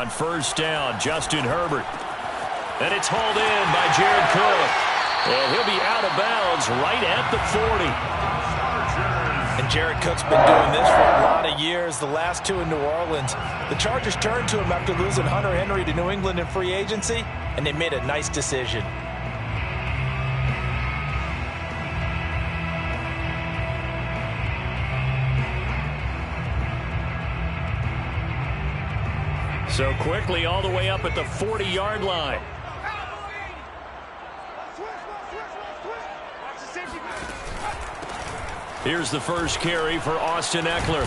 On first down, Justin Herbert. And it's hauled in by Jared Cook. And he'll be out of bounds right at the 40. And Jared Cook's been doing this for a lot of years, the last two in New Orleans. The Chargers turned to him after losing Hunter Henry to New England in free agency, and they made a nice decision. So quickly all the way up at the 40-yard line. Here's the first carry for Austin Ekeler.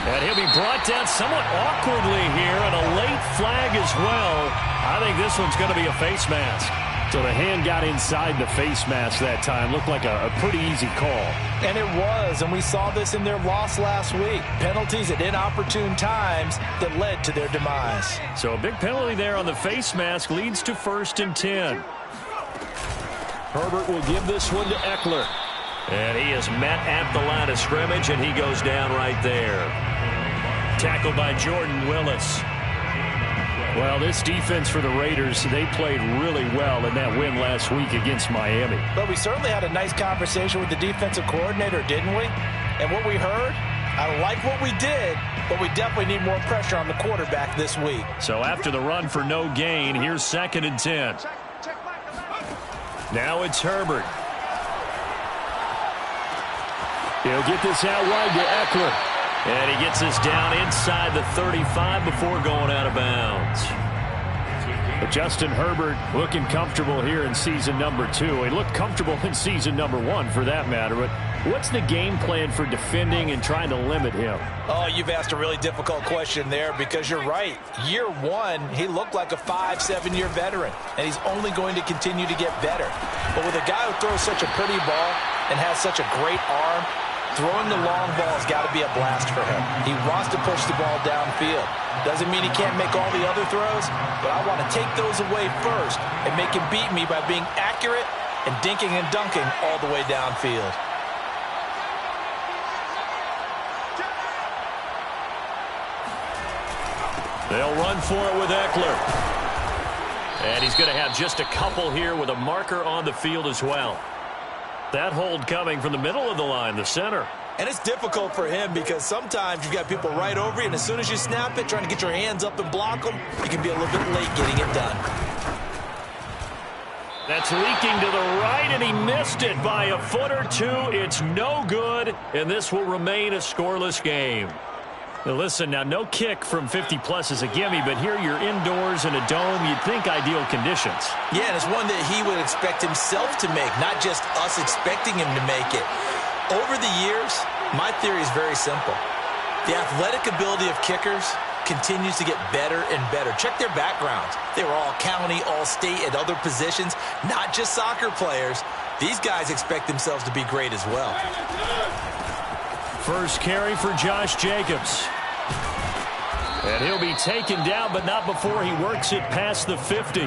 And he'll be brought down somewhat awkwardly here, and a late flag as well. I think this one's going to be a face mask. So the hand got inside the face mask that time. Looked like a pretty easy call. And it was, and we saw this in their loss last week. Penalties at inopportune times that led to their demise. So a big penalty there on the face mask leads to 1st and 10. Herbert will give this one to Ekeler. And he is met at the line of scrimmage, and he goes down right there. Tackled by Jordan Willis. Well, this defense for the Raiders, they played really well in that win last week against Miami. But we certainly had a nice conversation with the defensive coordinator, didn't we? And what we heard, I like what we did, but we definitely need more pressure on the quarterback this week. So after the run for no gain, here's 2nd and 10. Now it's Herbert. He'll get this out wide to Ekeler. And he gets this down inside the 35 before going out of bounds. But Justin Herbert looking comfortable here in season number 2. He looked comfortable in season number 1 for that matter. But what's the game plan for defending and trying to limit him? Oh, you've asked a really difficult question there because you're right. Year 1, he looked like a 5-7-year veteran. And he's only going to continue to get better. But with a guy who throws such a pretty ball and has such a great arm, throwing the long ball has got to be a blast for him. He wants to push the ball downfield. Doesn't mean he can't make all the other throws, but I want to take those away first and make him beat me by being accurate and dinking and dunking all the way downfield. They'll run for it with Ekeler. And he's going to have just a couple here with a marker on the field as well. That hold coming from the middle of the line, the center. And it's difficult for him because sometimes you've got people right over you, and as soon as you snap it, trying to get your hands up and block them, you can be a little bit late getting it done. That's leaking to the right, and he missed it by a foot or two. It's no good, and this will remain a scoreless game. Now listen, now no kick from 50-plus is a gimme, but here you're indoors in a dome. You'd think ideal conditions. Yeah, and it's one that he would expect himself to make, not just us expecting him to make it. Over the years, my theory is very simple. The athletic ability of kickers continues to get better and better. Check their backgrounds. They were all county, all state at other positions, not just soccer players. These guys expect themselves to be great as well. First carry for Josh Jacobs. And he'll be taken down, but not before he works it past the 50.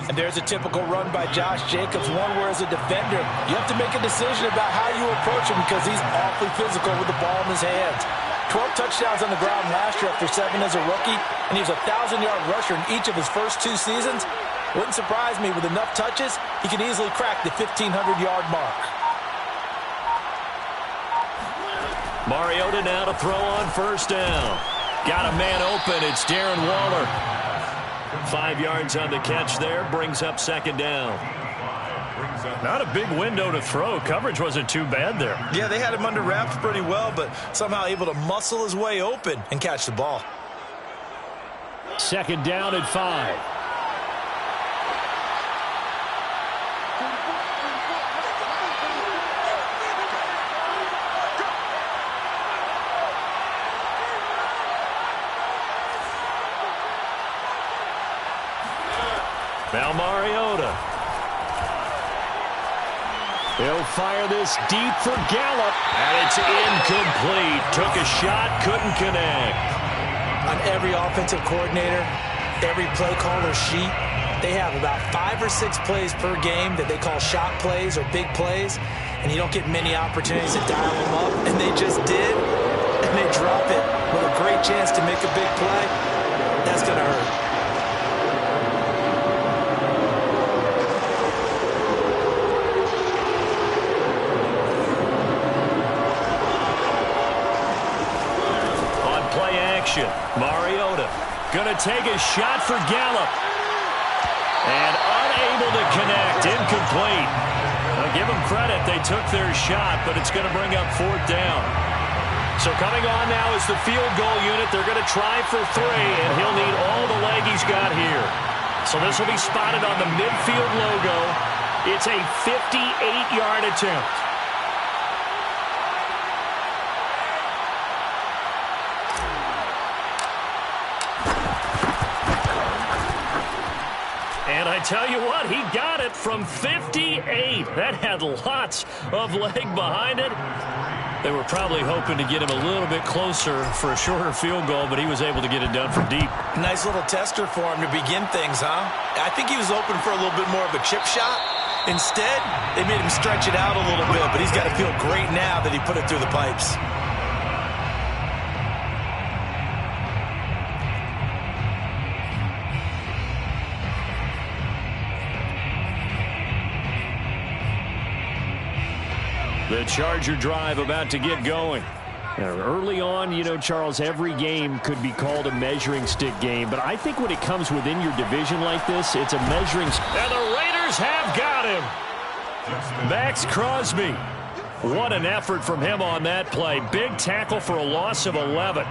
And there's a typical run by Josh Jacobs, one where as a defender, you have to make a decision about how you approach him because he's awfully physical with the ball in his hands. 12 touchdowns on the ground last year after 7 as a rookie, and he was a 1,000-yard rusher in each of his first 2 seasons. Wouldn't surprise me with enough touches, he can easily crack the 1,500-yard mark. Mariota now to throw on first down. Got a man open. It's Darren Waller. 5 yards on the catch there. Brings up second down. Not a big window to throw. Coverage wasn't too bad there. Yeah, they had him under wraps pretty well, but somehow able to muscle his way open and catch the ball. Second down at 5. Now Mariota. He'll fire this deep for Gallup. And it's incomplete. Took a shot, couldn't connect. On every offensive coordinator, every play caller sheet, they have about 5 or 6 plays per game that they call shot plays or big plays. And you don't get many opportunities to dial them up. And they just did. And they drop it with a great chance to make a big play. That's going to hurt. Mariota gonna take a shot for Gallup. And unable to connect. Incomplete. I'll give them credit. They took their shot, but it's going to bring up 4th down. So coming on now is the field goal unit. They're going to try for 3, and he'll need all the leg he's got here. So this will be spotted on the midfield logo. It's a 58-yard attempt. And I tell you what, he got it from 58. That had lots of leg behind it. They were probably hoping to get him a little bit closer for a shorter field goal, but he was able to get it done from deep. Nice little tester for him to begin things, huh? I think he was open for a little bit more of a chip shot. Instead, they made him stretch it out a little bit, but he's got to feel great now that he put it through the pipes. The Charger drive about to get going. Now, early on, you know, Charles, every game could be called a measuring stick game. But I think when it comes within your division like this, it's a measuring stick. And the Raiders have got him. Max Crosby. What an effort from him on that play. Big tackle for a loss of 11.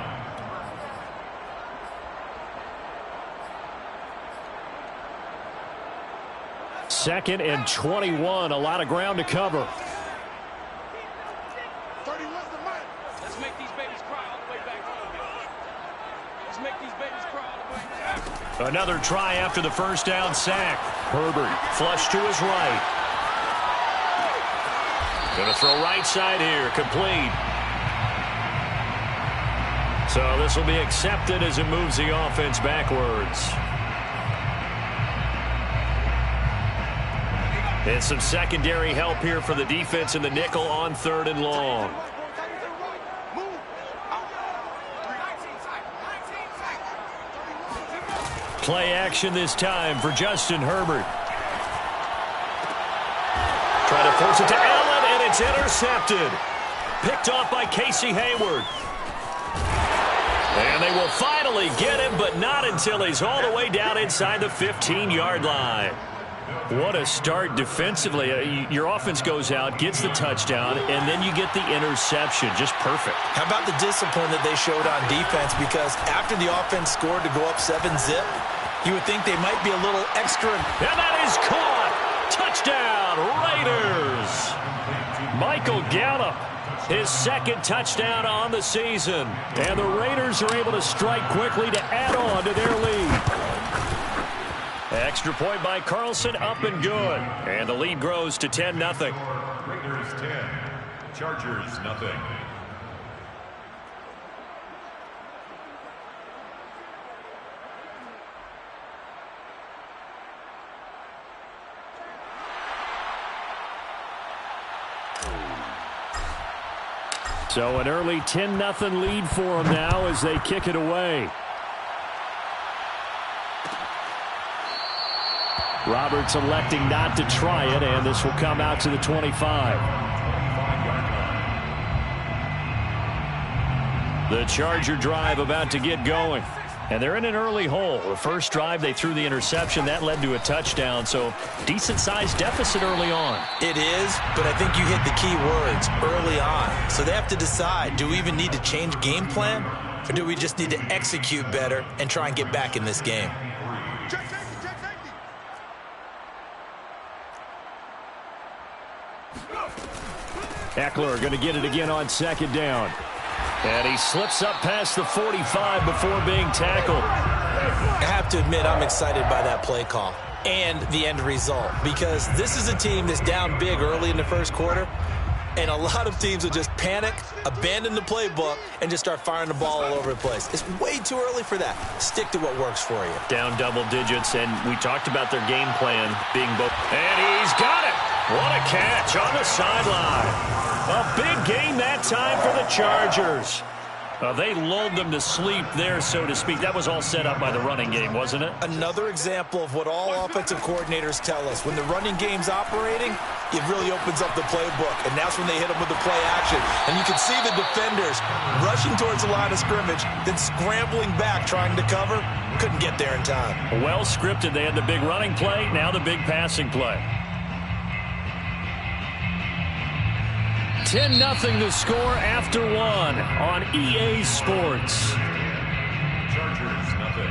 Second and 21. A lot of ground to cover. Another try after the first down sack. Herbert flush to his right. Going to throw right side here. Complete. So this will be accepted as it moves the offense backwards. And some secondary help here for the defense in the nickel on 3rd and long. Play action this time for Justin Herbert. Try to force it to Allen, and it's intercepted. Picked off by Casey Hayward. And they will finally get him, but not until he's all the way down inside the 15-yard line. What a start defensively. Your offense goes out, gets the touchdown, and then you get the interception. Just perfect. How about the discipline that they showed on defense? Because after the offense scored to go up 7-zip, you would think they might be a little extra. And that is caught. Touchdown, Raiders. Michael Gallup, his 2nd touchdown on the season. And the Raiders are able to strike quickly to add on to their lead. Extra point by Carlson, up and good. And the lead grows to 10-0. Raiders 10, Chargers nothing. So an early 10-0 lead for them now as they kick it away. Roberts electing not to try it, and this will come out to the 25. The Charger drive about to get going. And they're in an early hole. The first drive, they threw the interception. That led to a touchdown, so decent-sized deficit early on. It is, but I think you hit the key words, early on. So they have to decide, do we even need to change game plan, or do we just need to execute better and try and get back in this game? Eckler going to get it again on 2nd down. And he slips up past the 45 before being tackled. I have to admit, I'm excited by that play call and the end result, because this is a team that's down big early in the first quarter, and a lot of teams will just panic, abandon the playbook, and just start firing the ball all over the place. It's way too early for that. Stick to what works for you. Down double digits, and we talked about their game plan being both. And he's got it. What a catch on the sideline. A big gain that time for the Chargers. They lulled them to sleep there, so to speak. That was all set up by the running game, wasn't it? Another example of what all offensive coordinators tell us. When the running game's operating, it really opens up the playbook, and that's when they hit them with the play action. And you can see the defenders rushing towards the line of scrimmage, then scrambling back trying to cover. Couldn't get there in time. Well scripted. They had the big running play, now the big passing play. 10-0 the score after one on EA Sports. Chargers, nothing.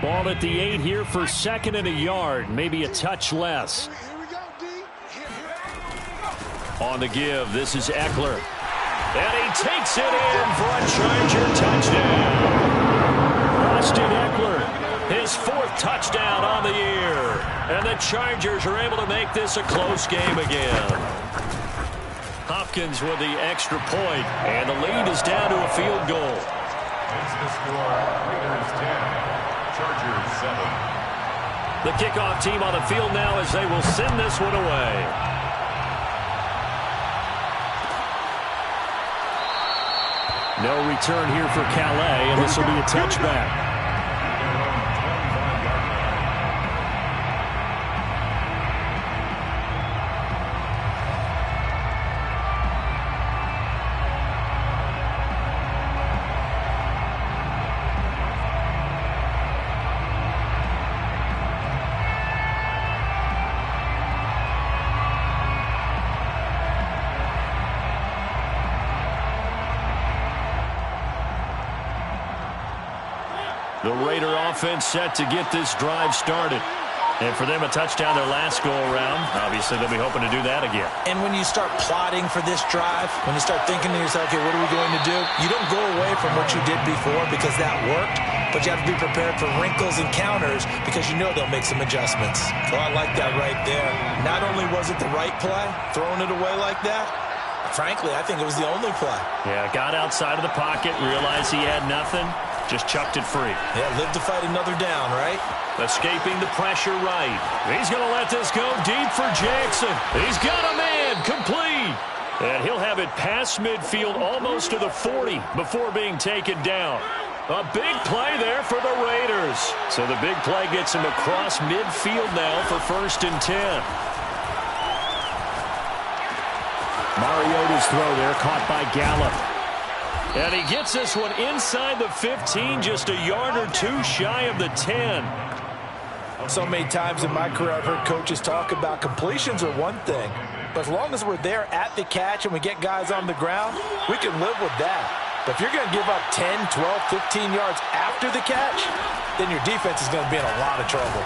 Ball at the 8 here for 2nd and a yard, maybe a touch less. On the give, this is Ekeler. And he takes it in for a Charger touchdown. Austin Ekeler, his 4th touchdown on the year. And the Chargers are able to make this a close game again. Hopkins with the extra point, and the lead is down to a field goal. It's the score. Raiders 10, Chargers 7. The kickoff team on the field now as they will send this one away. No return here for Calais, and this will be a touchback. The Raider offense set to get this drive started. And for them, a touchdown their last go-around. Obviously, they'll be hoping to do that again. And when you start plotting for this drive, when you start thinking to yourself, okay, what are we going to do? You don't go away from what you did before because that worked, but you have to be prepared for wrinkles and counters because you know they'll make some adjustments. So I like that right there. Not only was it the right play, throwing it away like that, frankly, I think it was the only play. Yeah, got outside of the pocket, realized he had nothing, just chucked it free. Yeah, live to fight another down, right? Escaping the pressure right. He's going to let this go deep for Jackson. He's got a man complete. And he'll have it past midfield almost to the 40 before being taken down. A big play there for the Raiders. So the big play gets him across midfield now for 1st and 10. Mariota's throw there caught by Gallup. And he gets this one inside the 15, just a yard or two shy of the 10. So many times in my career I've heard coaches talk about completions are one thing, but as long as we're there at the catch and we get guys on the ground, we can live with that. But if you're going to give up 10, 12, 15 yards after the catch, then your defense is going to be in a lot of trouble.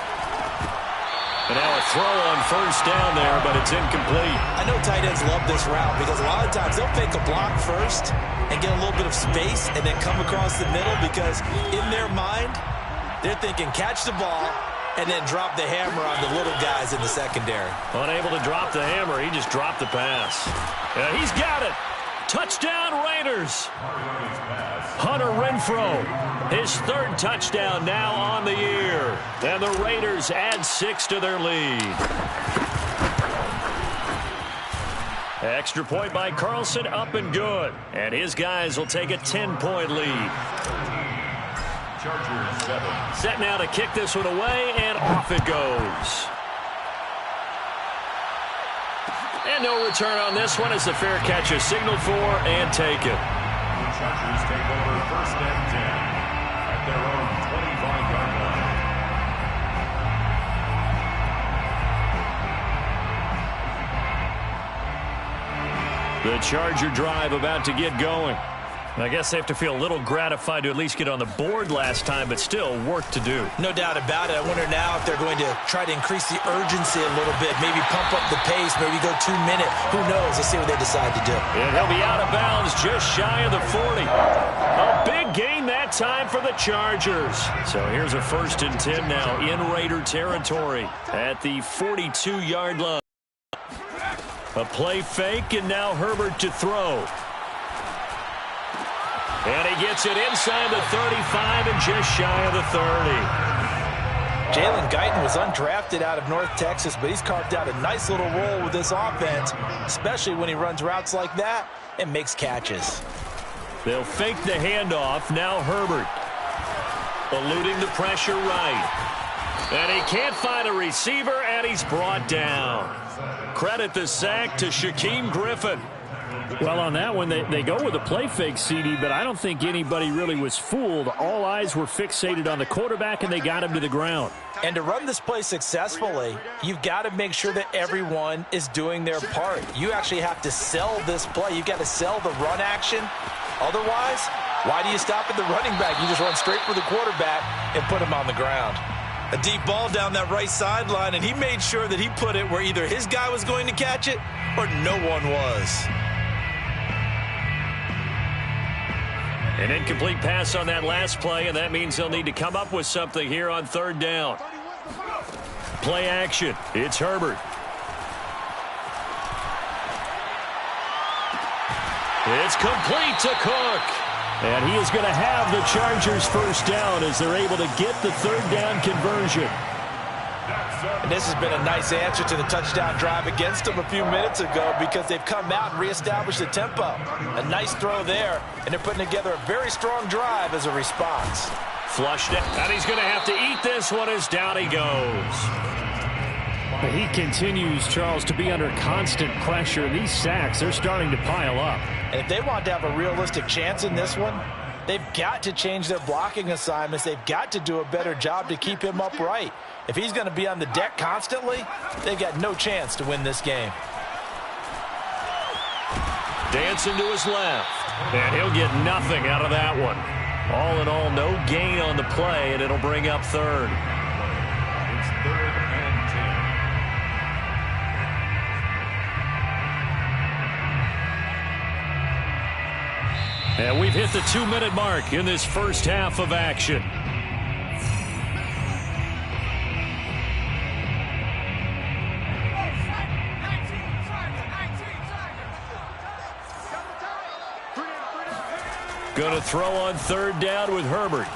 And now a throw on 1st down there, but it's incomplete. I know tight ends love this route because a lot of times they'll fake a block first and get a little bit of space and then come across the middle because in their mind, they're thinking catch the ball and then drop the hammer on the little guys in the secondary. Unable to drop the hammer, he just dropped the pass. And he's got it. Touchdown Raiders. Hunter Renfrow, his 3rd touchdown now on the year. And the Raiders add 6 to their lead. Extra point by Carlson, up and good. And his guys will take a 10-point lead. Chargers 7. Set now to kick this one away, and off it goes. And no return on this one as the fair catch is signaled for and taken. The Chargers take over 1st and 10 at their own 25-yard line. The Charger drive about to get going. I guess they have to feel a little gratified to at least get on the board last time, but still work to do. No doubt about it. I wonder now if they're going to try to increase the urgency a little bit, maybe pump up the pace, maybe go 2-minute. Who knows? Let's see what they decide to do. And he'll be out of bounds just shy of the 40. A big gain that time for the Chargers. So here's a 1st and 10 now in Raider territory at the 42-yard line. A play fake, and now Herbert to throw. And he gets it inside the 35 and just shy of the 30. Jalen Guyton was undrafted out of North Texas, but he's carved out a nice little role with this offense, especially when he runs routes like that and makes catches. They'll fake the handoff. Now Herbert. Eluding the pressure right. And he can't find a receiver, and he's brought down. Credit the sack to Shaquem Griffin. Well, on that one, they go with a play fake, CD, but I don't think anybody really was fooled. All eyes were fixated on the quarterback, and they got him to the ground. And to run this play successfully, you've got to make sure that everyone is doing their part. You actually have to sell this play. You've got to sell the run action. Otherwise, why do you stop at the running back? You just run straight for the quarterback and put him on the ground. A deep ball down that right sideline, and he made sure that he put it where either his guy was going to catch it or no one was. An incomplete pass on that last play, and that means they'll need to come up with something here on third down. Play action. It's Herbert. It's complete to Cook. And he is going to have the Chargers first down as they're able to get the third down conversion. And this has been a nice answer to the touchdown drive against them a few minutes ago because they've come out and reestablished the tempo. A nice throw there, and they're putting together a very strong drive as a response. Flushed it, and he's going to have to eat this one as down he goes. He continues, Charles, to be under constant pressure. These sacks, they're starting to pile up. And if they want to have a realistic chance in this one, they've got to change their blocking assignments. They've got to do a better job to keep him upright. If he's going to be on the deck constantly, they've got no chance to win this game. Dancing to his left, and he'll get nothing out of that one. All in all, no gain on the play, and it'll bring up third. It's 3rd and 10. And we've hit the 2-minute mark in this first half of action. Going to throw on third down with Herbert.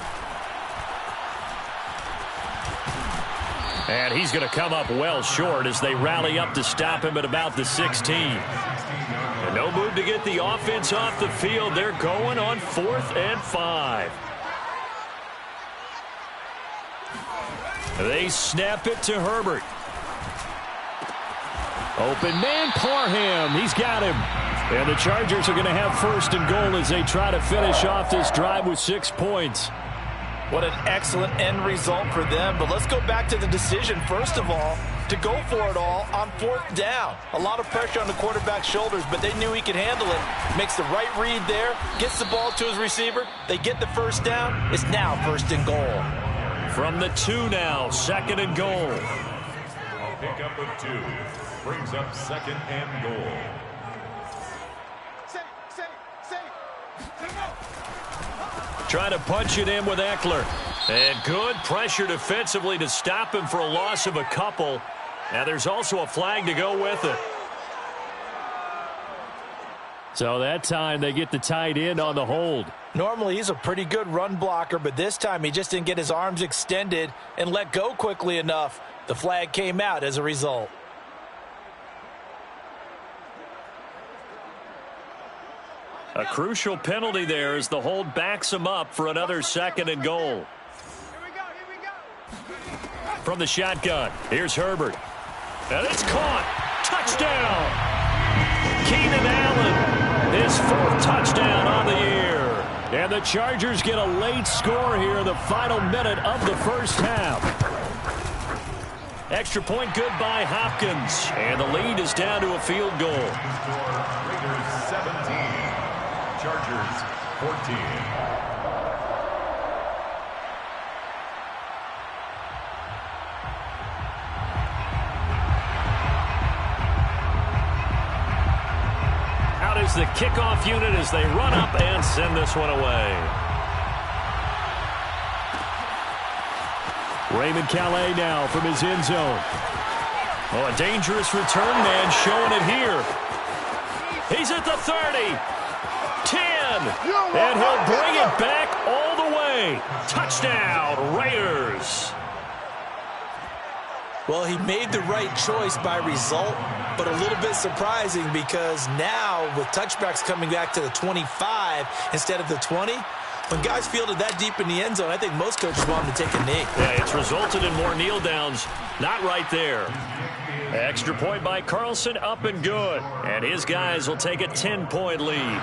And he's going to come up well short as they rally up to stop him at about the 16. And no move to get the offense off the field. They're going on 4th and 5. They snap it to Herbert. Open man, Parham. He's got him. And the Chargers are going to have 1st and goal as they try to finish off this drive with 6 points. What an excellent end result for them. But let's go back to the decision, first of all, to go for it all on 4th down. A lot of pressure on the quarterback's shoulders, but they knew he could handle it. Makes the right read there, gets the ball to his receiver. They get the first down. It's now 1st and goal. From the 2 now, 2nd and goal. A pickup of 2 brings up 2nd and goal. Trying to punch it in with Eckler. And good pressure defensively to stop him for a loss of a couple. Now there's also a flag to go with it. So that time they get the tight end on the hold. Normally he's a pretty good run blocker, but this time he just didn't get his arms extended and let go quickly enough. The flag came out as a result. A crucial penalty there as the hold backs him up for another 2nd and goal. From the shotgun, here's Herbert. And it's caught. Touchdown! Keenan Allen, his 4th touchdown on the year. And the Chargers get a late score here in the final minute of the first half. Extra point good by Hopkins. And the lead is down to a field goal. Raiders 17. Chargers 14. Out is the kickoff unit as they run up and send this one away. Raymond Calais now from his end zone. Oh, a dangerous return man showing it here. He's at the 30. 10, and he'll bring it back all the way. Touchdown, Raiders. Well, he made the right choice by result, but a little bit surprising because now with touchbacks coming back to the 25 instead of the 20, when guys fielded that deep in the end zone, I think most coaches want them to take a knee. Yeah, it's resulted in more kneel downs. Not right there. Extra point by Carlson, up and good. And his guys will take a 10-point lead.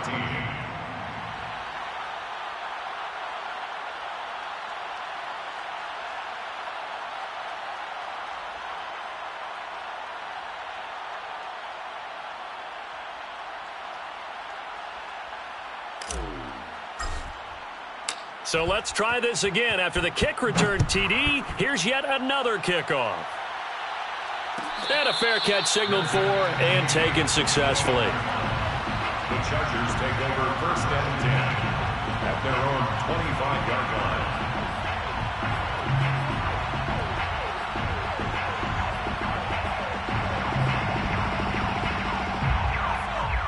14. So let's try this again. After the kick return TD, here's yet another kickoff. And a fair catch signaled for and taken successfully. The Chargers take over 1st and 10 at their own 25-yard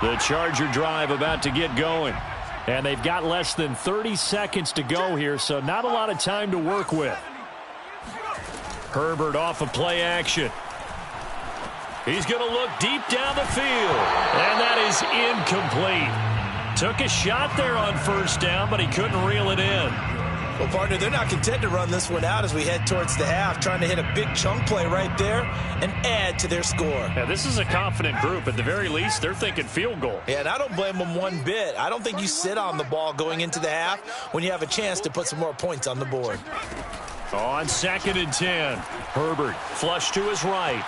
line. The Charger drive about to get going. And they've got less than 30 seconds to go here, so not a lot of time to work with. Herbert off of play action. He's going to look deep down the field. And that is incomplete. Took a shot there on 1st down, but he couldn't reel it in. Well, partner, they're not content to run this one out as we head towards the half, trying to hit a big chunk play right there and add to their score. Yeah, this is a confident group. At the very least, they're thinking field goal. Yeah, and I don't blame them one bit. I don't think you sit on the ball going into the half when you have a chance to put some more points on the board. On 2nd and 10, Herbert flush to his right.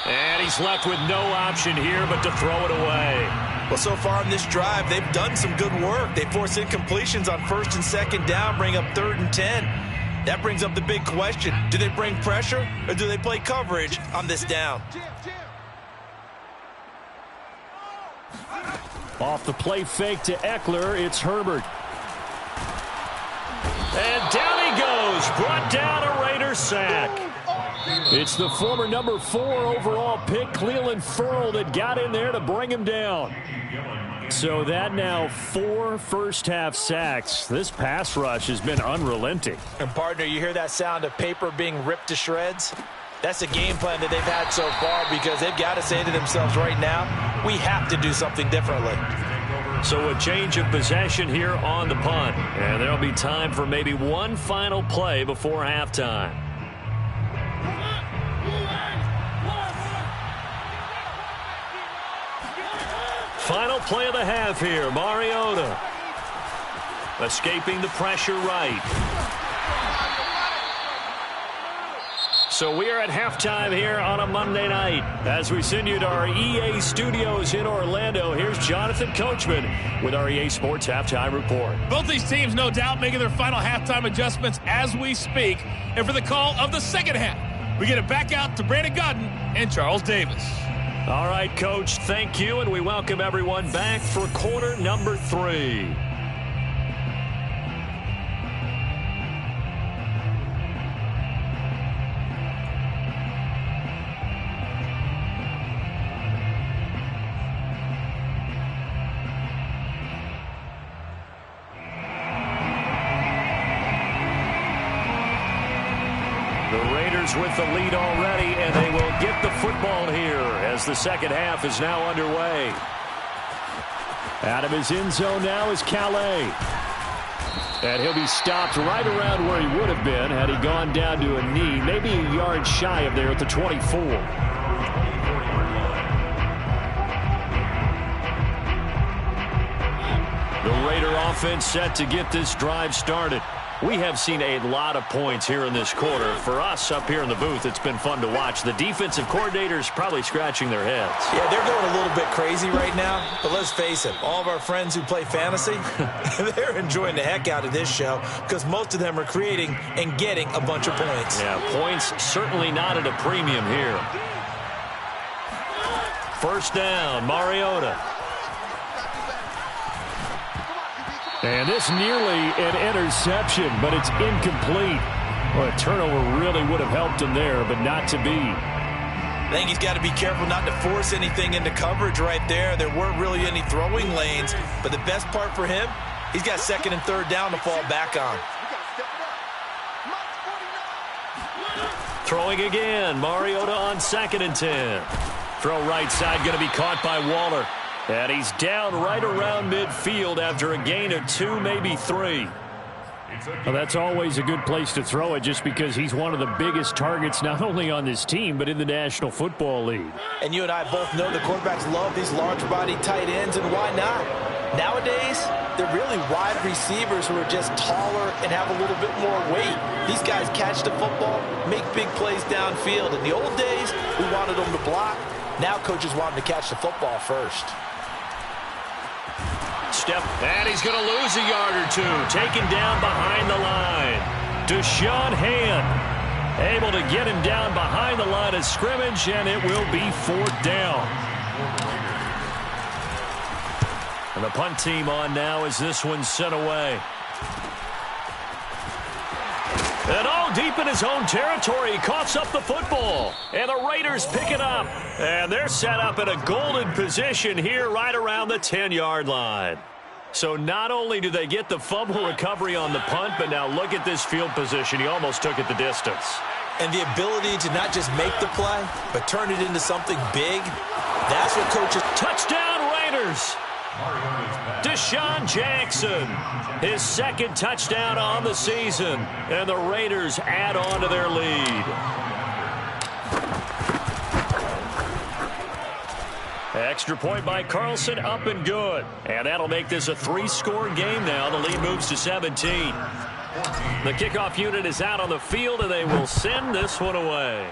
And he's left with no option here but to throw it away. Well, so far in this drive, they've done some good work. They force incompletions on 1st and 2nd down, bring up 3rd and 10. That brings up the big question. Do they bring pressure or do they play coverage on this down? Off the play fake to Eckler, it's Herbert. And down he goes. Brought down a Raider sack. It's the former number 4 overall pick, Clelin Ferrell, that got in there to bring him down. So that now 4 first-half sacks. This pass rush has been unrelenting. And, partner, you hear that sound of paper being ripped to shreds? That's the game plan that they've had so far because they've got to say to themselves right now, we have to do something differently. So a change of possession here on the punt. And there'll be time for maybe one final play before halftime. Final play of the half here. Mariota escaping the pressure right. So we are at halftime here on a Monday night. As we send you to our EA studios in Orlando, here's Jonathan Coachman with our EA Sports Halftime Report. Both these teams, no doubt, making their final halftime adjustments as we speak. And for the call of the 2nd half, we get it back out to Brandon Godden and Charles Davis. All right, Coach, thank you, and we welcome everyone back for quarter number 3. With the lead already, and they will get the football here as the 2nd half is now underway. Out of his end zone now is Calais. And he'll be stopped right around where he would have been had he gone down to a knee, maybe a yard shy of there at the 24. The Raider offense set to get this drive started. We have seen a lot of points here in this quarter. For us up here in the booth, it's been fun to watch. The defensive coordinators probably scratching their heads. Yeah, they're going a little bit crazy right now. But let's face it, all of our friends who play fantasy, they're enjoying the heck out of this show because most of them are creating and getting a bunch of points. Yeah, points certainly not at a premium here. 1st down, Mariota. And this nearly an interception, but it's incomplete. Well, a turnover really would have helped him there, but not to be. I think he's got to be careful not to force anything into coverage right there. There weren't really any throwing lanes, but the best part for him, he's got 2nd and 3rd down to fall back on. Throwing again. Mariota on 2nd and 10. Throw right side going to be caught by Waller. And he's down right around midfield after a gain of 2, maybe 3. Well, that's always a good place to throw it just because he's one of the biggest targets not only on this team but in the National Football League. And you and I both know the quarterbacks love these large-body tight ends, and why not? Nowadays, they're really wide receivers who are just taller and have a little bit more weight. These guys catch the football, make big plays downfield. In the old days, we wanted them to block. Now coaches want them to catch the football first. Step, and he's going to lose a yard or 2. Taken down behind the line. Deshaun Hand able to get him down behind the line of scrimmage, and it will be 4th down. And the punt team on now as this one's sent away. And all deep in his own territory, he coughs up the football. And the Raiders pick it up. And they're set up in a golden position here right around the 10-yard line. So not only do they get the fumble recovery on the punt, but now look at this field position. He almost took it the distance. And the ability to not just make the play, but turn it into something big, that's what coaches... Touchdown Raiders! Deshaun Jackson, his 2nd touchdown on the season, and the Raiders add on to their lead. Extra point by Carlson, up and good. And that'll make this a 3-score game now. The lead moves to 17. The kickoff unit is out on the field, and they will send this one away.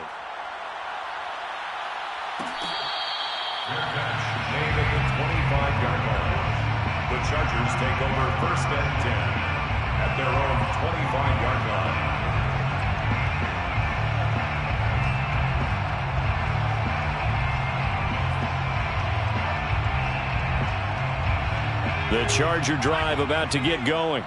The Chargers take over 1st and 10 at their own 25-yard line. The Charger drive about to get going.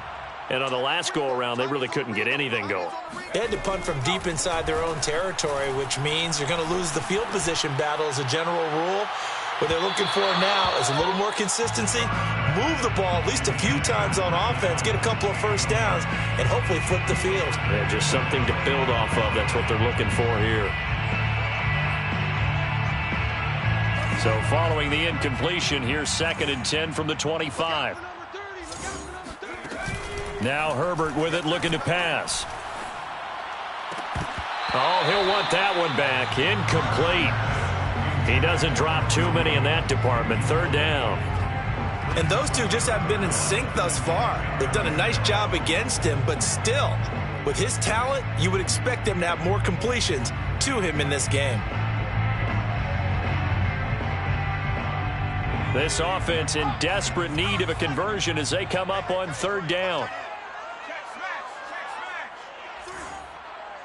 And on the last go-around, they really couldn't get anything going. They had to punt from deep inside their own territory, which means you're going to lose the field position battle as a general rule. What they're looking for now is a little more consistency, move the ball at least a few times on offense, get a couple of first downs, and hopefully flip the field. Yeah, just something to build off of. That's what they're looking for here. So following the incompletion, here's 2nd and 10 from the 25. Now Herbert with it, looking to pass. Oh, he'll want that one back. Incomplete. He doesn't drop too many in that department. 3rd down. And those two just haven't been in sync thus far. They've done a nice job against him, but still, with his talent, you would expect them to have more completions to him in this game. This offense in desperate need of a conversion as they come up on 3rd down.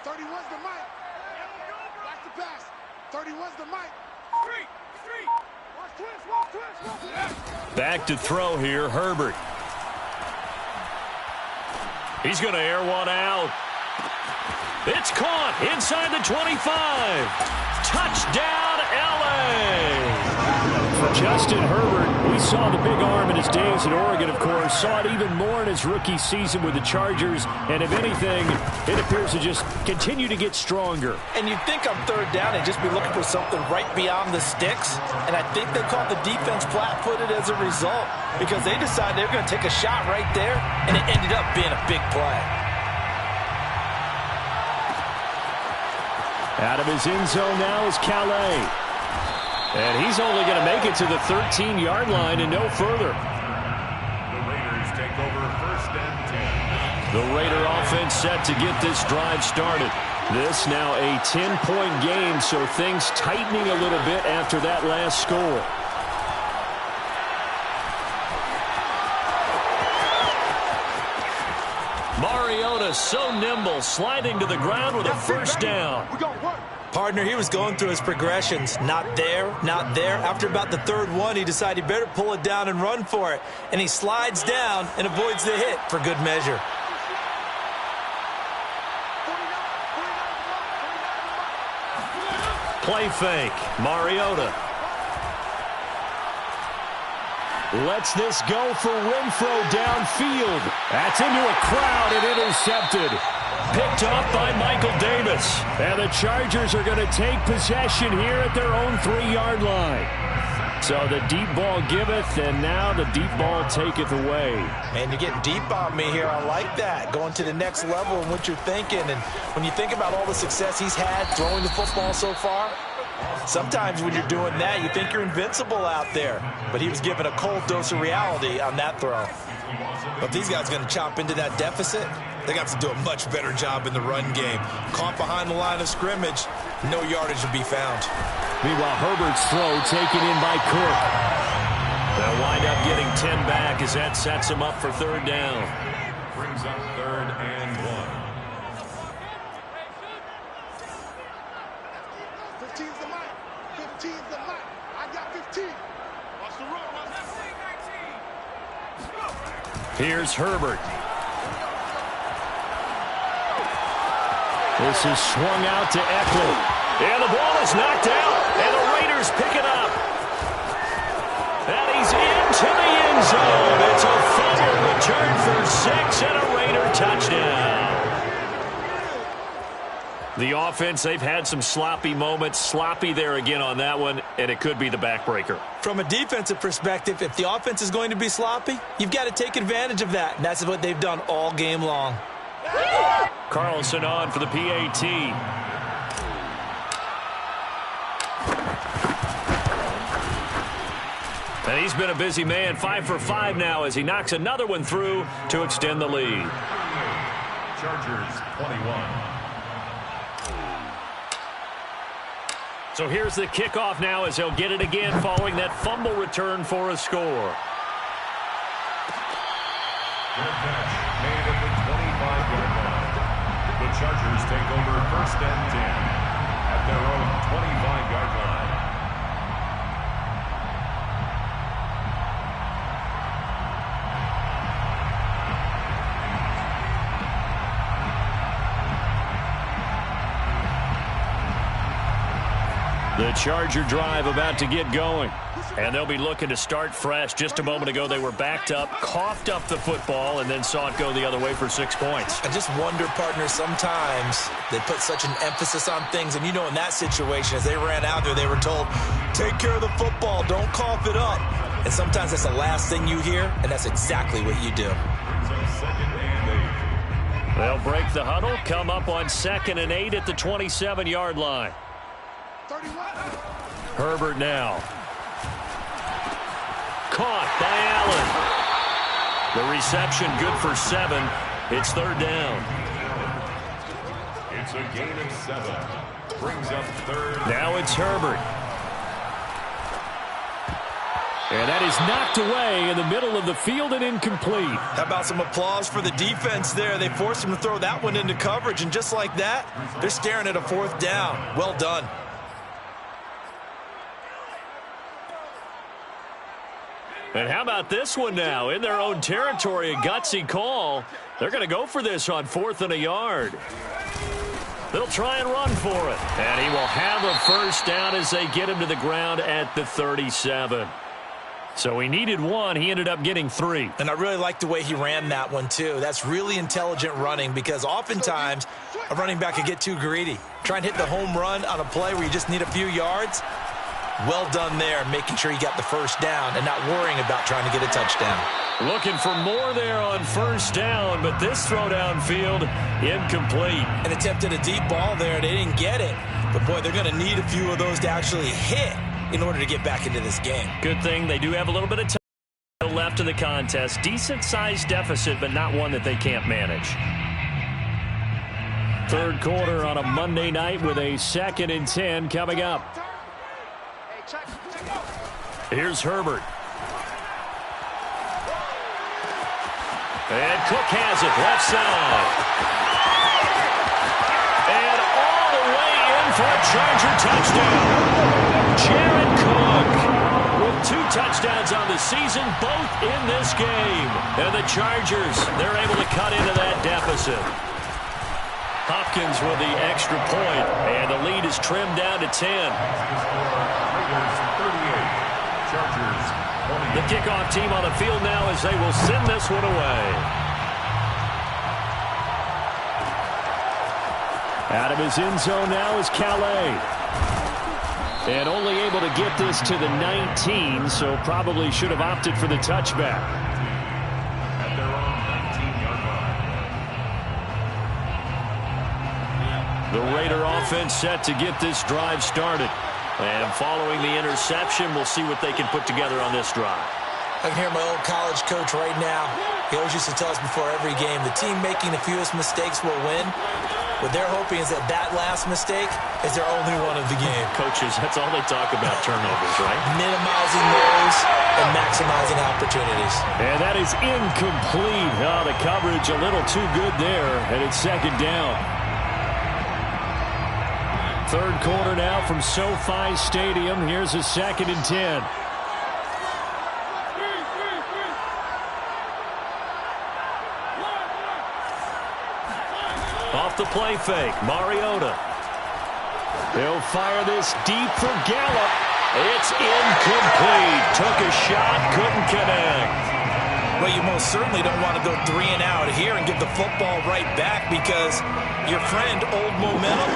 31's the mic. Watch the pass. 31's the mic. Back to throw here, Herbert. He's going to air one out. It's caught inside the 25. Touchdown, L.A. For Justin Herbert, we saw the big arm in his days at Oregon, of course. Saw it even more in his rookie season with the Chargers. And if anything, it appears to just continue to get stronger. And you'd think on 3rd down, they'd just be looking for something right beyond the sticks. And I think they caught the defense flat-footed as a result because they decided they were going to take a shot right there, and it ended up being a big play. Out of his end zone now is Calais. And he's only going to make it to the 13-yard line and no further. The Raiders take over 1st and 10. The Raider offense set to get this drive started. This now a 10-point game, so things tightening a little bit after that last score. Mariota so nimble, sliding to the ground with a 1st down. Partner, he was going through his progressions. Not there, not there. After about the 3rd one, he decided he better pull it down and run for it. And he slides down and avoids the hit for good measure. Play fake. Mariota lets this go for Renfro downfield. That's into a crowd and intercepted. Picked off by Michael Davis. And the Chargers are going to take possession here at their own 3-yard line. So the deep ball giveth, and now the deep ball taketh away. Man, you're getting deep on me here. I like that. Going to the next level in what you're thinking. And when you think about all the success he's had throwing the football so far, sometimes when you're doing that, you think you're invincible out there. But he was given a cold dose of reality on that throw. But these guys are going to chop into that deficit. They got to do a much better job in the run game. Caught behind the line of scrimmage, no yardage to be found. Meanwhile, Herbert's throw taken in by Cook. They'll wind up getting 10 back as that sets them up for 3rd down. Brings up 3rd and 1. 15's the mic. 15's the mic. I got 15. Watch the road. Here's Herbert. This is swung out to Eckler. And the ball is knocked out, and the Raiders pick it up. And he's into the end zone. It's a fumble return for 6 and a Raider touchdown. The offense, they've had some sloppy moments. Sloppy there again on that one, and it could be the backbreaker. From a defensive perspective, if the offense is going to be sloppy, you've got to take advantage of that. And that's what they've done all game long. Carlson on for the PAT. And he's been a busy man, 5 for 5 now as he knocks another one through to extend the lead. Chargers 21. So here's the kickoff now as he'll get it again following that fumble return for a score. Good catch made at the 25-yard line. The Chargers take over 1st and 10 at their own 25-yard line. The Charger drive about to get going. And they'll be looking to start fresh. Just a moment ago, they were backed up, coughed up the football, and then saw it go the other way for 6 points. I just wonder, partner, sometimes they put such an emphasis on things. And, you know, in that situation, as they ran out there, they were told, take care of the football, don't cough it up. And sometimes that's the last thing you hear, and that's exactly what you do. They'll break the huddle, come up on 2nd and 8 at the 27-yard line. 31. Herbert now. Caught by Allen. The reception good for 7. It's 3rd down. It's a gain of 7. Brings up 3rd. Now it's Herbert. And that is knocked away in the middle of the field and incomplete. How about some applause for the defense there? They forced him to throw that one into coverage, and just like that, they're staring at a 4th down. Well done. And how about this one now? In their own territory, a gutsy call. They're going to go for this on 4th and a yard. They'll try and run for it. And he will have a 1st down as they get him to the ground at the 37. So he needed 1. He ended up getting 3. And I really like the way he ran that one, too. That's really intelligent running because oftentimes a running back can get too greedy. Try and hit the home run on a play where you just need a few yards. Well done there, making sure he got the 1st down and not worrying about trying to get a touchdown. Looking for more there on 1st down, but this throw downfield incomplete. And attempted a deep ball there. They didn't get it. But, boy, they're going to need a few of those to actually hit in order to get back into this game. Good thing they do have a little bit of time left in the contest. Decent-sized deficit, but not one that they can't manage. 3rd quarter on a Monday night with a 2nd and 10 coming up. Here's Herbert. And Cook has it left side. And all the way in for a Charger touchdown. Jared Cook with 2 touchdowns on the season, both in this game. And the Chargers, they're able to cut into that deficit. Hopkins with the extra point, and the lead is trimmed down to 10. The kickoff team on the field now as they will send this one away. Out of his end zone now is Calais. And only able to get this to the 19, so probably should have opted for the touchback. At their own 19-yard line. The Raider offense set to get this drive started. And following the interception, we'll see what they can put together on this drive. I can hear my old college coach right now. He always used to tell us before every game, the team making the fewest mistakes will win. What they're hoping is that last mistake is their only one of the game. Coaches, that's all they talk about, turnovers, right? Minimizing those and maximizing opportunities. And that is incomplete. Oh, the coverage a little too good there, and it's second down. Third quarter now from SoFi Stadium. Here's a 2nd and 10. Off the play fake, Mariota. He'll fire this deep for Gallup. It's incomplete. Took a shot, couldn't connect. Well, you most certainly don't want to go 3 and out here and give the football right back because your friend, Old Momentum,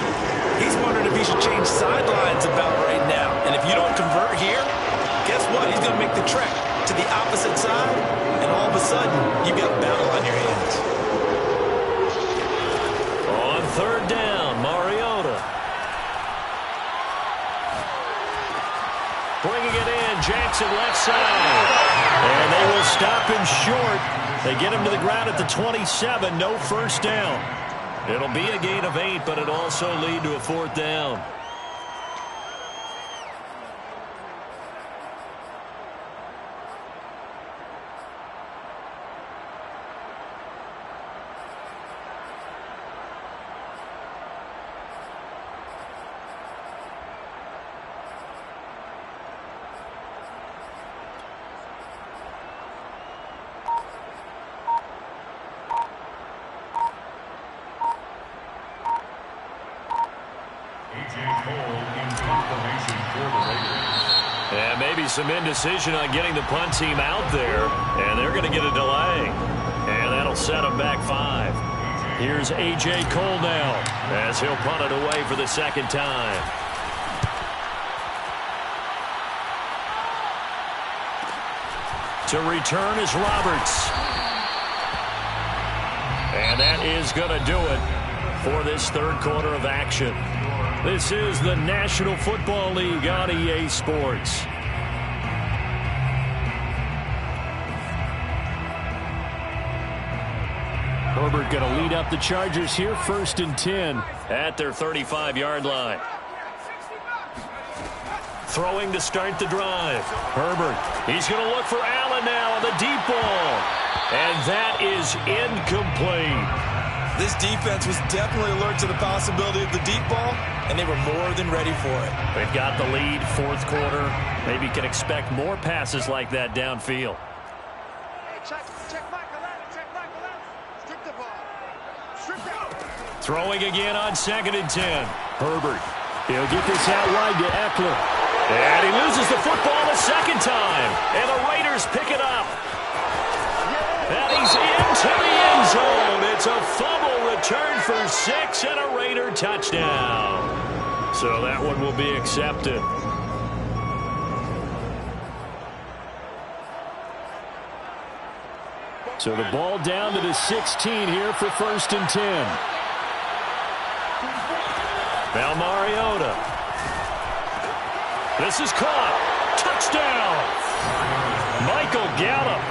he's wondering if he should change sidelines about right now. And if you don't convert here, guess what? He's going to make the trek to the opposite side, and all of a sudden, you've got a battle on your hands. On third down, Mariota. Bringing it in, Jackson left side. And they will stop him short. They get him to the ground at the 27, no first down. It'll be a gain of 8, but it'll also lead to a 4th down. And maybe some indecision on getting the punt team out there. And they're going to get a delay. And that'll set them back 5. Here's A.J. Cole now as he'll punt it away for the 2nd time. To return is Roberts. And that is going to do it for this third quarter of action. This is the National Football League on EA Sports. Herbert going to lead up the Chargers here, 1st and 10 at their 35-yard line. Throwing to start the drive. Herbert, he's going to look for Allen now on the deep ball. And that is incomplete. This defense was definitely alert to the possibility of the deep ball, and they were more than ready for it. They've got the lead, 4th quarter. Maybe can expect more passes like that downfield. Hey, check Michael Allen. Check Michael Allen. Strip the ball. Strip that. Throwing again on 2nd and 10. Herbert. He'll get this out wide to Eckler. And he loses the football the 2nd time. And the Raiders pick it up. And he's into the end zone. It's a fumble return for 6 and a Raider touchdown. So that one will be accepted. So the ball down to the 16 here for 1st and 10. Now Mariota. This is caught. Touchdown. Michael Gallup.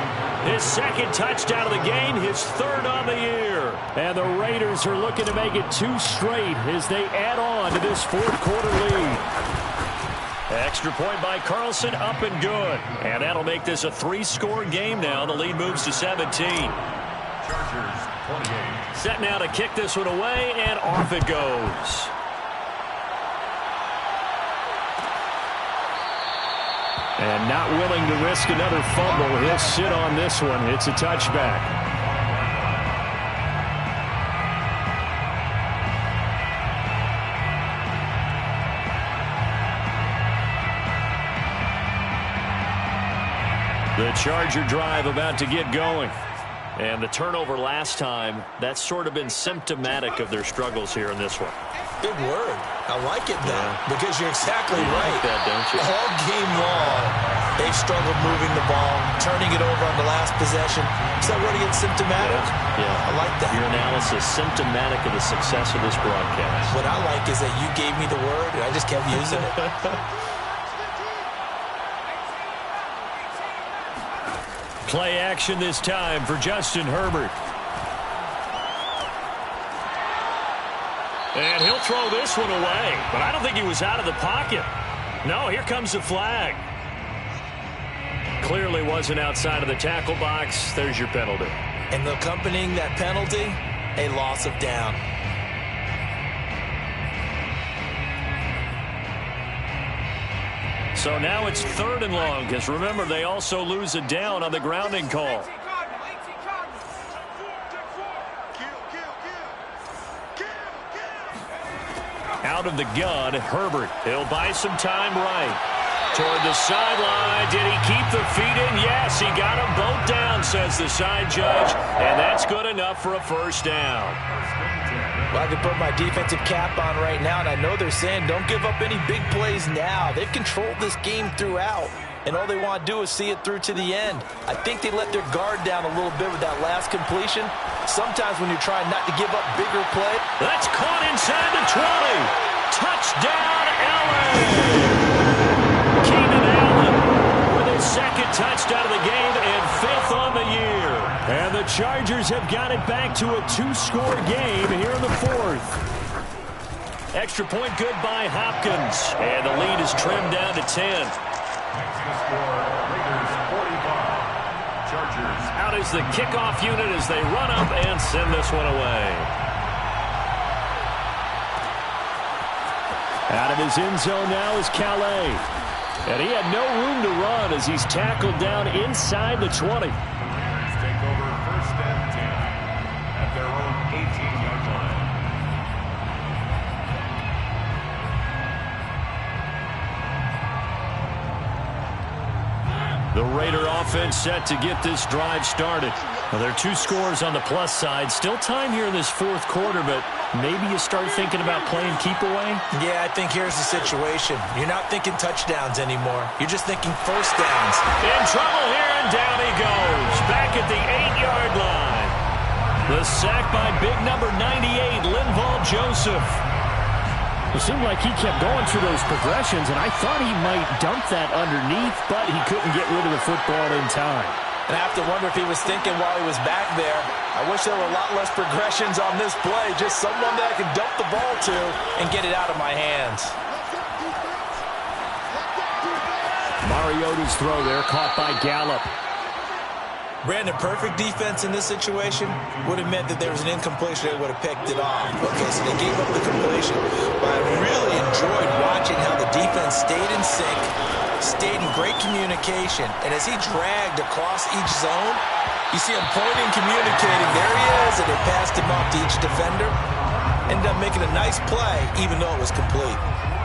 His 2nd touchdown of the game, his 3rd on the year. And the Raiders are looking to make it 2 straight as they add on to this 4th quarter lead. Extra point by Carlson, up and good. And that'll make this a 3-score game now. The lead moves to 17. Chargers 28. Set now to kick this one away, and off it goes. And not willing to risk another fumble. He'll sit on this one. It's a touchback. The Charger drive about to get going. And the turnover last time, that's sort of been symptomatic of their struggles here in this one. Big word. I like it, though, because you're exactly right. Like that, don't you? All game long, they've struggled moving the ball, turning it over on the last possession. Is that word again, symptomatic? Yeah. I like that. Your analysis, symptomatic of the success of this broadcast. What I like is that you gave me the word, and I just kept using it. Play action this time for Justin Herbert. And he'll throw this one away, but I don't think he was out of the pocket. No, here comes the flag. Clearly wasn't outside of the tackle box. There's your penalty. And accompanying that penalty, a loss of down. So now it's 3rd and long, because remember, they also lose a down on the grounding call. Out of the gun, Herbert. He'll buy some time right. Toward the sideline. Did he keep the feet in? Yes, he got them both down, says the side judge. And that's good enough for a first down. Well, I can put my defensive cap on right now, and I know they're saying don't give up any big plays now. They've controlled this game throughout, and all they want to do is see it through to the end. I think they let their guard down a little bit with that last completion. Sometimes when you're trying not to give up bigger play. That's caught inside the 20. Touchdown, Allen. Keenan Allen with his 2nd touchdown of the game and 5th on the year. And the Chargers have got it back to a 2-score game here in the 4th. Extra point good by Hopkins. And the lead is trimmed down to 10. Next to score, Raiders 45. Chargers. Out is the kickoff unit as they run up and send this one away. Out of his end zone now is Calais. And he had no room to run as he's tackled down inside the 20. Raiders take over 1st and 10 at their own 18-yard line. The Raider offense set to get this drive started. Well, there are 2 scores on the plus side. Still time here in this 4th quarter, but maybe you start thinking about playing keep away? Yeah, I think here's the situation. You're not thinking touchdowns anymore. You're just thinking first downs. In trouble here, and down he goes. Back at the 8-yard line. The sack by big number 98, Linval Joseph. It seemed like he kept going through those progressions, and I thought he might dump that underneath, but he couldn't get rid of the football in time. And I have to wonder if he was thinking while he was back there, I wish there were a lot less progressions on this play, just someone that I could dump the ball to and get it out of my hands. Mariota's throw there, caught by Gallup. Brandon, perfect defense in this situation would have meant that there was an incompletion. They would have picked it off. Okay, so they gave up the completion. But I really enjoyed watching how the defense stayed in sync, stayed in great communication. And as he dragged across each zone, you see him pointing, communicating. There he is, and they passed him off to each defender. Ended up making a nice play, even though it was complete.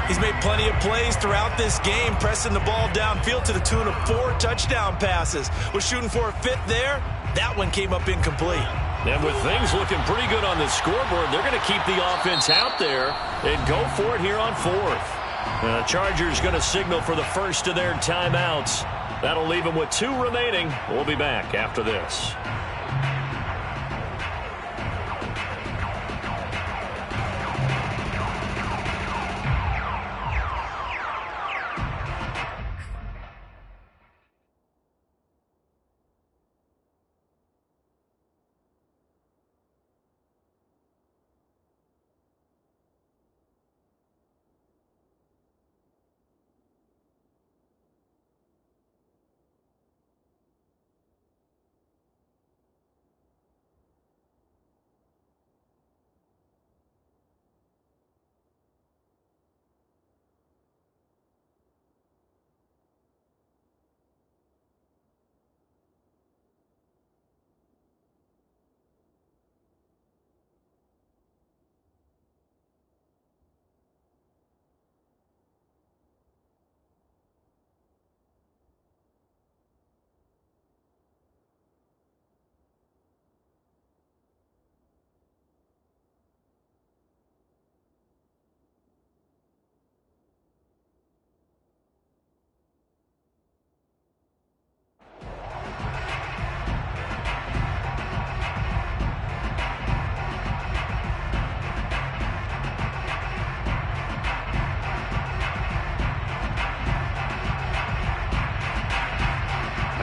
He's made plenty of plays throughout this game, pressing the ball downfield to the tune of 4 touchdown passes. Was shooting for a 5th there. That one came up incomplete. And with things looking pretty good on the scoreboard, they're going to keep the offense out there and go for it here on 4th. The Chargers going to signal for the first of their timeouts. That'll leave them with 2 remaining. We'll be back after this.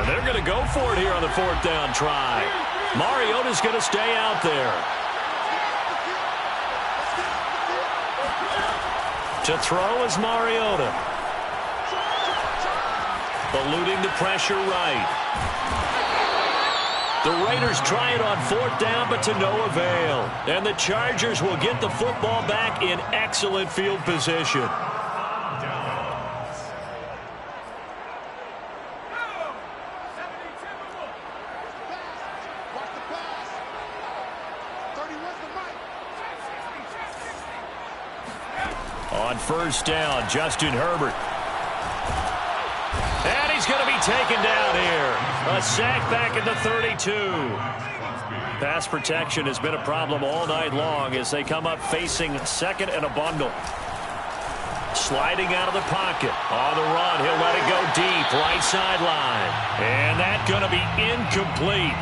And they're going to go for it here on the 4th down try. Mariota's going to stay out there. To throw is Mariota. Eluding the pressure right. The Raiders try it on 4th down, but to no avail. And the Chargers will get the football back in excellent field position. On 1st down, Justin Herbert. And he's going to be taken down here. A sack back at the 32. Pass protection has been a problem all night long as they come up facing 2nd and a bundle. Sliding out of the pocket. On the run, he'll let it go deep, right sideline. And that's going to be incomplete.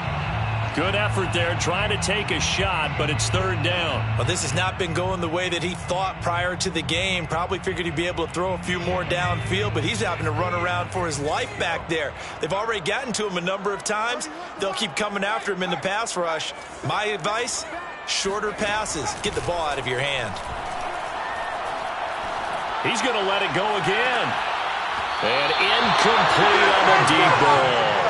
Good effort there, trying to take a shot, but it's 3rd down. Well, this has not been going the way that he thought prior to the game. Probably figured he'd be able to throw a few more downfield, but he's having to run around for his life back there. They've already gotten to him a number of times. They'll keep coming after him in the pass rush. My advice, shorter passes. Get the ball out of your hand. He's going to let it go again. And incomplete on the deep ball.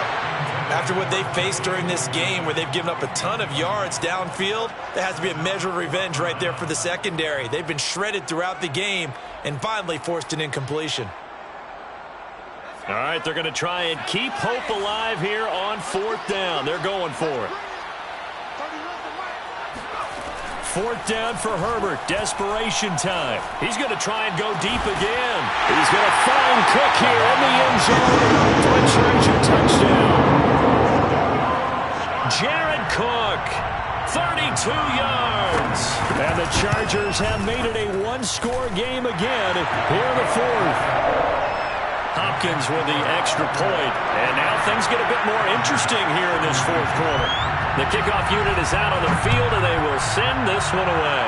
After what they faced during this game where they've given up a ton of yards downfield, there has to be a measure of revenge right there for the secondary. They've been shredded throughout the game and finally forced an incompletion. All right, they're going to try and keep hope alive here on 4th down. They're going for it. 4th down for Herbert. Desperation time. He's going to try and go deep again. He's going to find Cook here in the end zone for a Charger touchdown. Jared Cook, 32 yards. And the Chargers have made it a one-score game again here in the 4th. Hopkins with the extra point. And now things get a bit more interesting here in this 4th quarter. The kickoff unit is out on the field, and they will send this one away.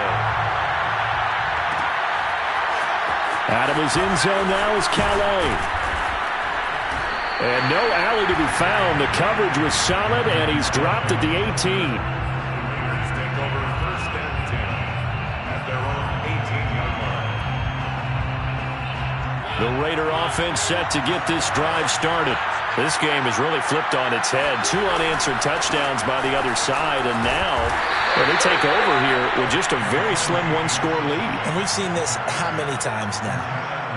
Out of his end zone now is Calais. And no alley to be found. The coverage was solid, and he's dropped at the 18. Take over 1st and 10 at their own 18-yard line. The Raider offense set to get this drive started. This game has really flipped on its head. 2 unanswered touchdowns by the other side, and now they take over here with just a very slim one-score lead. And we've seen this how many times now?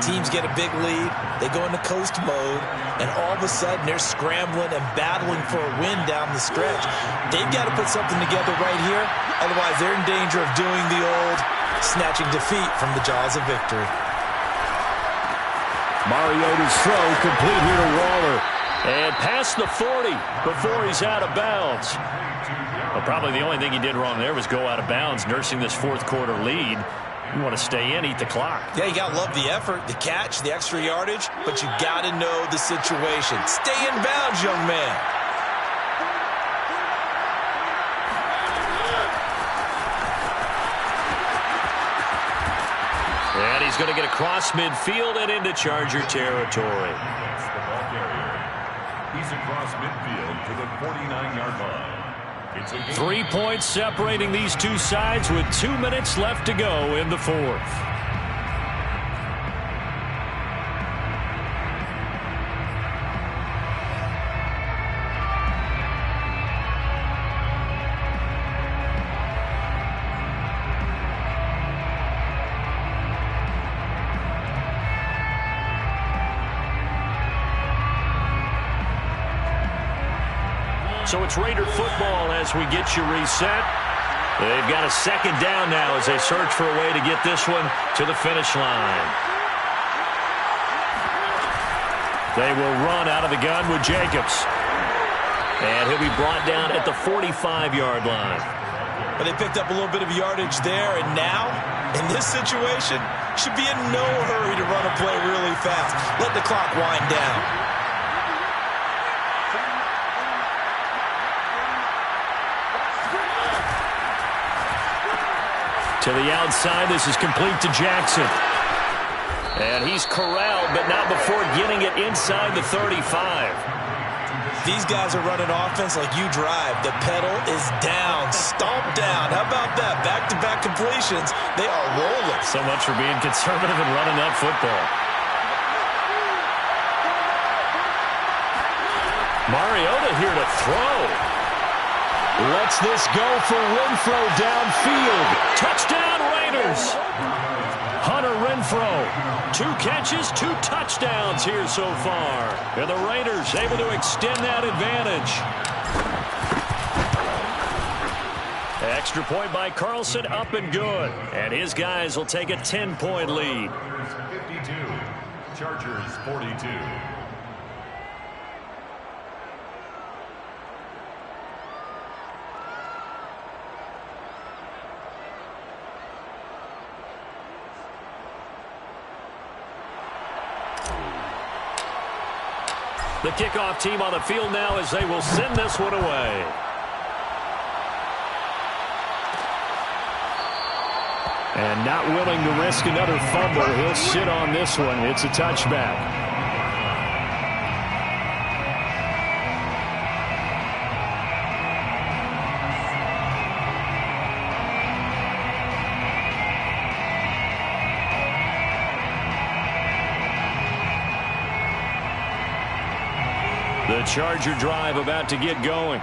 Teams get a big lead, they go into coast mode, and all of a sudden they're scrambling and battling for a win down the stretch. They've got to put something together right here, otherwise they're in danger of doing the old snatching defeat from the jaws of victory. Mariota's throw complete here to Waller. And past the 40 before he's out of bounds. Well, probably the only thing he did wrong there was go out of bounds, nursing this 4th quarter lead. You want to stay in, eat the clock. Yeah, you got to love the effort, the catch, the extra yardage, but you got to know the situation. Stay in bounds, young man. And he's going to get across midfield and into Charger territory. That's the ball carrier. He's across midfield to the 49-yard line. 3 points separating these two sides with 2 minutes left to go in the 4th. So it's Raider football as we get you reset. They've got a 2nd down now as they search for a way to get this one to the finish line. They will run out of the gun with Jacobs. And he'll be brought down at the 45-yard line. But they picked up a little bit of yardage there, and now, in this situation, should be in no hurry to run a play really fast. Let the clock wind down. To the outside, this is complete to Jackson. And he's corralled, but not before getting it inside the 35. these guys are running offense like you drive. The pedal is down, stomped down. How about that? Back-to-back completions. They are rolling. So much for being conservative and running that football. Mariota here to throw. Lets this go for Renfro downfield. Touchdown Raiders. Hunter Renfro, 2 catches, 2 touchdowns here so far. And the Raiders able to extend that advantage. Extra point by Carlson, up and good. And his guys will take a 10-point lead. 52, Chargers 42. The kickoff team on the field now as they will send this one away. And not willing to risk another fumble. He'll sit on this one. It's a touchback. The Charger drive about to get going.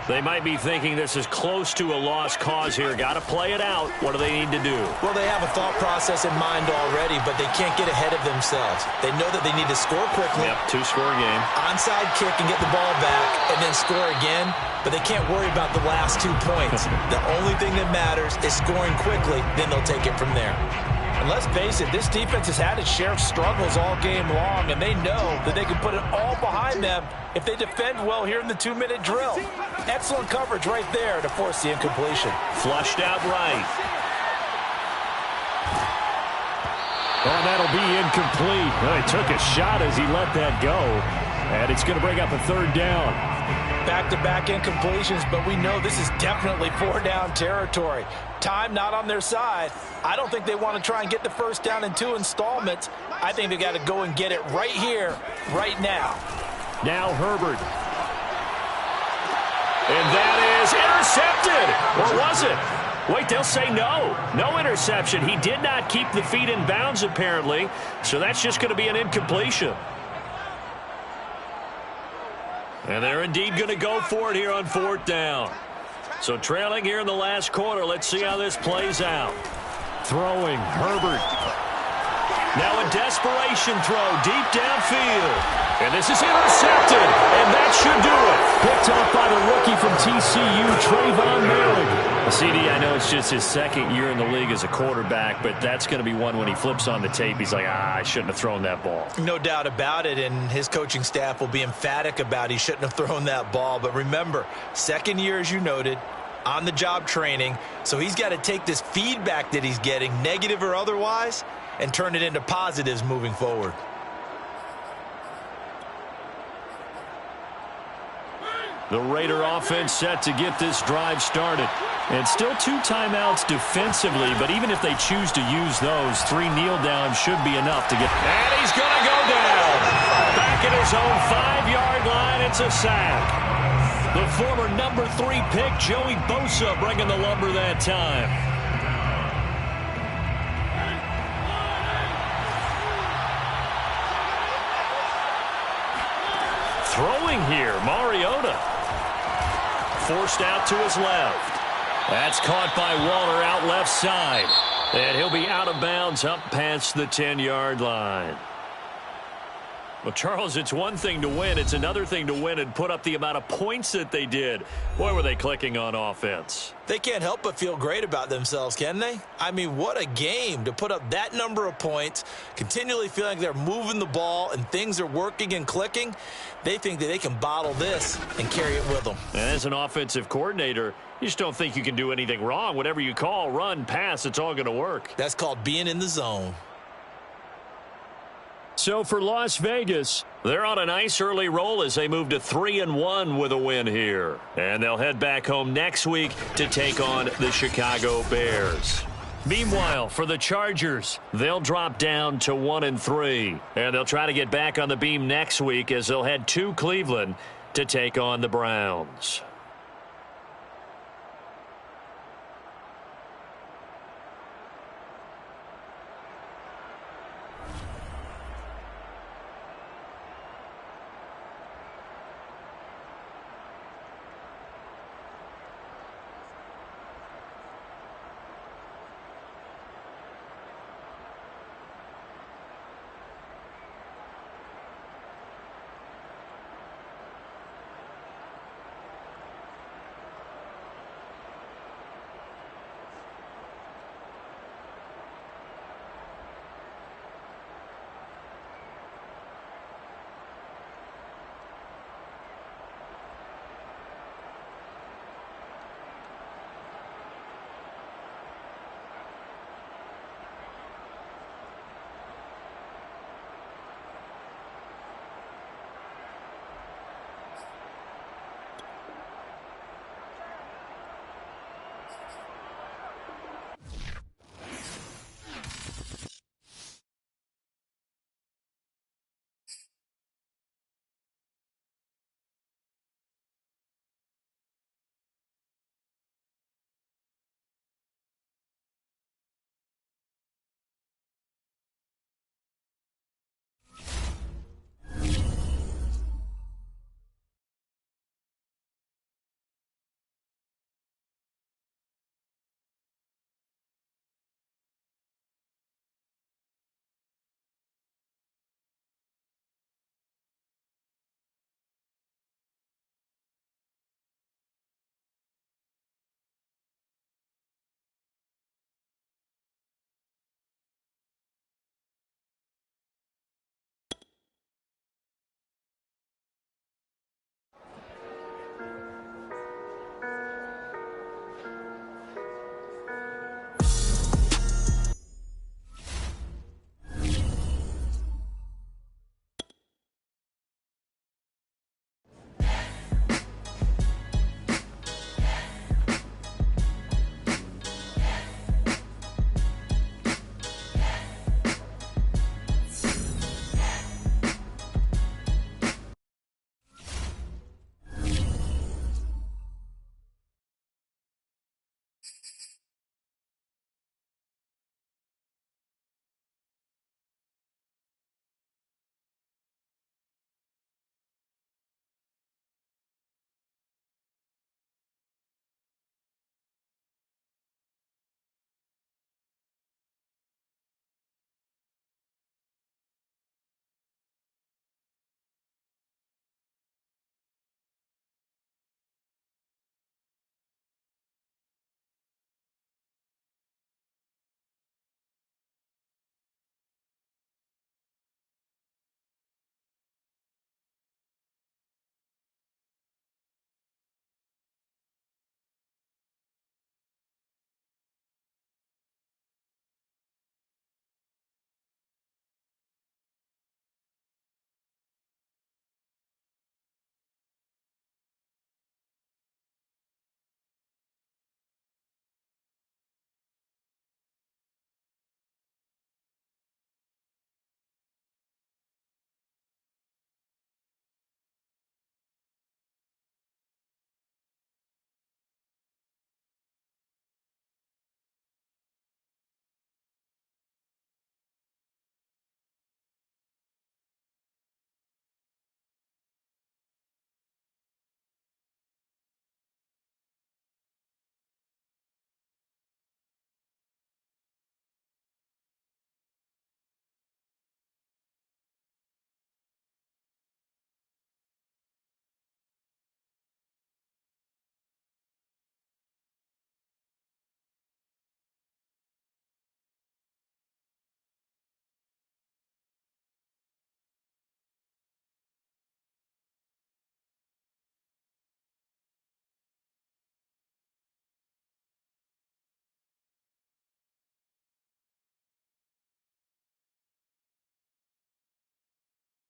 They might be thinking this is close to a lost cause here. Got to play it out. What do they need to do? Well, they have a thought process in mind already, but they can't get ahead of themselves. They know that they need to score quickly. Yep, 2-score game. Onside kick and get the ball back and then score again, but they can't worry about the last 2 points. The only thing that matters is scoring quickly, then they'll take it from there. And let's face it, this defense has had its share of struggles all game long, and they know that they can put it all behind them if they defend well here in the 2-minute drill. Excellent coverage right there to force the incompletion. Flushed out right. Oh, that'll be incomplete. Well, he took a shot as he let that go, and it's going to bring up a 3rd down. Back-to-back incompletions, but we know this is definitely 4-down territory. Time not on their side. I don't think they want to try and get the 1st down in 2 installments. I think they got to go and get it right here, right now. Now Herbert. And that is intercepted. Or was it? Wait, they'll say no. No interception. He did not keep the feet in bounds, apparently. So that's just going to be an incompletion. And they're indeed going to go for it here on 4th down. So trailing here in the last quarter. Let's see how this plays out. Throwing, Herbert. Now a desperation throw deep downfield. And this is intercepted. And that should do it. Picked off by the rookie from TCU, Trayvon Merrick. CD, I know it's just his 2nd year in the league as a quarterback, but that's going to be one when he flips on the tape, he's like, I shouldn't have thrown that ball. No doubt about it, and his coaching staff will be emphatic about he shouldn't have thrown that ball. But remember, 2nd year, as you noted, on-the-job training, so he's got to take this feedback that he's getting, negative or otherwise, and turn it into positives moving forward. The Raider offense set to get this drive started. And still 2 timeouts defensively, but even if they choose to use those, 3 kneel downs should be enough to get. And he's going to go down. Back at his own 5-yard line, it's a sack. The former number 3 pick, Joey Bosa, bringing the lumber that time. Throwing here, Mariota. Forced out to his left. That's caught by Waller out left side. And he'll be out of bounds up past the 10-yard line. Well, Charles, it's one thing to win. It's another thing to win and put up the amount of points that they did. Boy, were they clicking on offense. They can't help but feel great about themselves, can they? I mean, what a game to put up that number of points, continually feeling like they're moving the ball and things are working and clicking. They think that they can bottle this and carry it with them. And as an offensive coordinator, you just don't think you can do anything wrong. Whatever you call, run, pass, it's all going to work. That's called being in the zone. So for Las Vegas, they're on a nice early roll as they move to 3-1 with a win here. And they'll head back home next week to take on the Chicago Bears. Meanwhile, for the Chargers, they'll drop down to 1-3. And they'll try to get back on the beam next week as they'll head to Cleveland to take on the Browns.